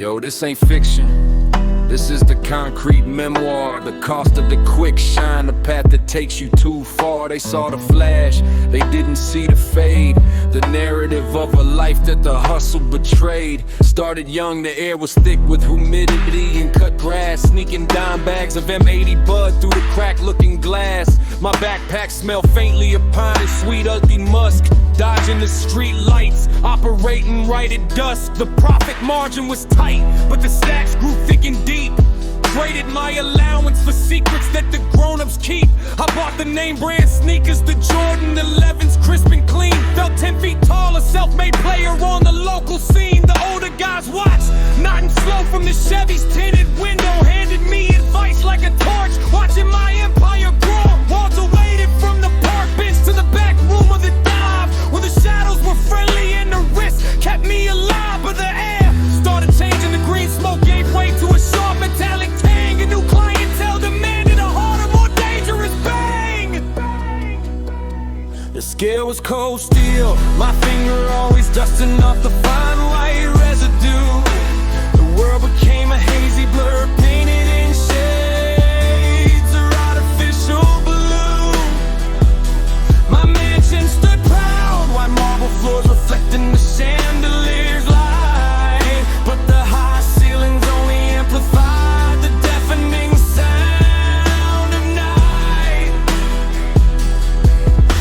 Yo, this ain't fiction. This is the concrete memoir, the cost of the quick shine, the path that takes you too far. They saw the flash, they didn't see the fade. The narrative of a life that the hustle betrayed. Started young, the air was thick with humidity and cut grass. Sneaking dime bags of M80 bud through the crack looking glass. My backpack smelled faintly of pine and sweet ugly musk. Dodging the street lights, operating right at dusk. The profit margin was tight, but the stacks grew thick and deep. Traded my allowance for secrets that the grown-ups keep. I bought the name brand sneakers, the Jordan 11s, crisp and clean. Felt 10 feet tall, a self-made player on the local scene. The older guys watched, nodding slow from the Chevy's tinted window. Handed me advice like a torch, watching my empire grow. Walls awaited from the park bench to the back room of the dive, where the shadows were friendly and the risk kept me alive. But the air started changing, the green smoke gave way to a sharp metallic tang. A new clientele demanded a harder, more dangerous bang. The scale was cold steel, my finger always dusting off the fine white residue. The world became a hazy blur, painted in shades of artificial blue. My mansion stood proud, white marble floors reflecting the chandelier's light. But the high ceilings only amplified the deafening sound of night.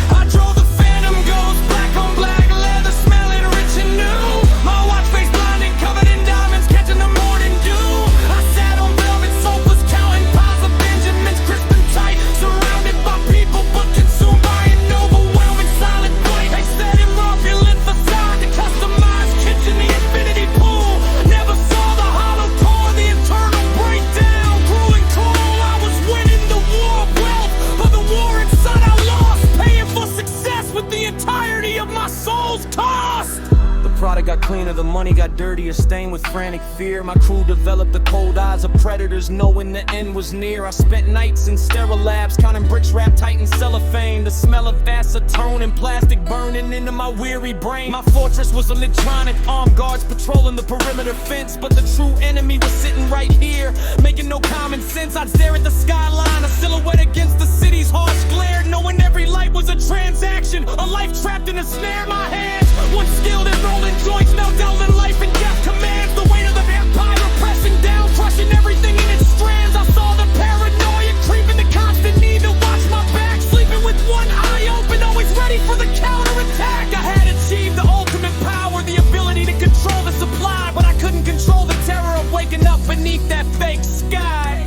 I drove the Phantom Ghost, black on black leather, smelling rich and new. My watch face blinding, covered in diamonds, catching the morning dew. I sat on velvet sofas, counting piles of Benjamins, crisp and tight, surrounded by people, but consumed by an overwhelming silent void. They set him opulent facade, the customized kitchen, the infinity pool. Never saw the hollow core, the internal breakdown. Growing cold, I was winning the war of wealth, but the war inside I lost, paying for success with the entirety of my soul's tossed. The product got cleaner, the money got dirtier, stained with frantic fear. My crew developed the cold eyes of predators, knowing the end was near. I spent nights in sterile labs, counting bricks wrapped tight in cellophane. The smell of acetone and plastic burning into my weary brain. My fortress was electronic, armed guards patrolling the perimeter fence. But the true enemy was sitting right here, making no common sense. I'd stare at the skyline, a silhouette against the city's harsh glare, knowing every light was a transaction, a life trapped in a snare. My hands, once skilled at rolling joints, now dealt in life and death commands. The weight of the vampire pressing down, crushing everything in its strands. I saw the paranoia creeping, the constant need to watch my back, sleeping with one eye open, always ready for the counterattack. I had achieved the ultimate power, the ability to control the supply, but I couldn't control the terror of waking up beneath that fake sky.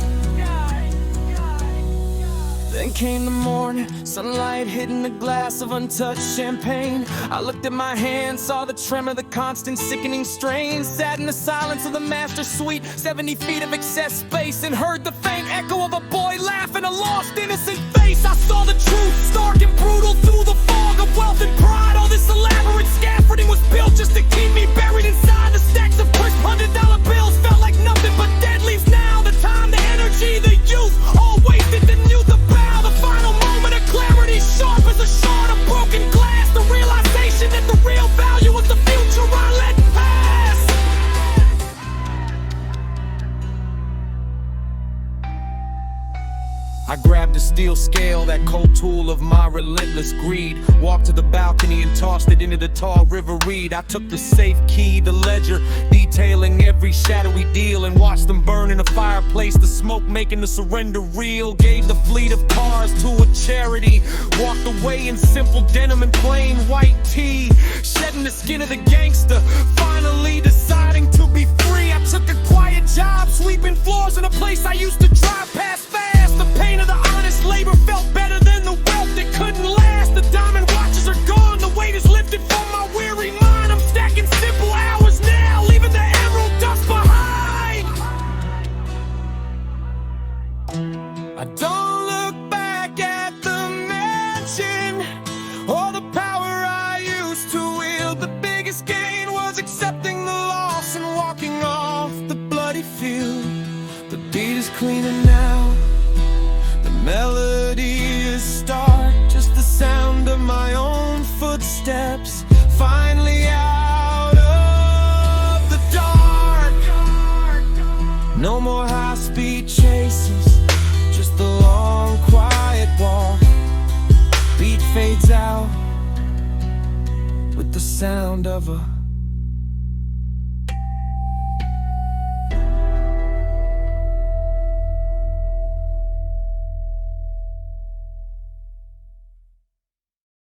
Then came the morning, sunlight hitting the glass of untouched champagne. I looked at my hand, saw the tremor, the constant sickening strain. Sat in the silence of the master suite, 70 feet of excess space, and heard the faint echo of a boy laughing, a lost innocent face. I saw the truth, stark and brutal, through the fog of wealth and pride. All this elaborate scaffolding was built just to keep me buried inside. The stacks of crisp $100 bills felt like nothing but dead leaves now. The time, the energy, the youth, all wasted, the youth of bow. The final moment of clarity, sharp as a shard of broken glass. The realization that the real value was the future I let pass. I grabbed a steel scale, that cold tool of my relentless greed. Walked to the balcony and tossed it into the tall river reed. I took the safe key, the ledger, detailing every shadowy deal, and watched them burn in a fireplace, the smoke making the surrender real. Gave the fleet of cars to a charity, walked away in simple denim and plain white tee, shedding the skin of the gangster, finally deciding to be free. I took a quiet job, sweeping floors in a place I used to drive past fast. The pain of the honest labor felt better than the wealth that couldn't last. The diamond watches are gone, the weight is lifted from my weary mind. I'm stacking simple hours now, leaving the emerald dust behind. I don't look back at the mansion or the power I used to wield. The biggest gain was accepting the loss and walking off the bloody field. The beat is cleaner now, melody is stark, just the sound of my own footsteps, finally out of the dark. No more high-speed chases, just the long, quiet walk. Beat fades out with the sound of a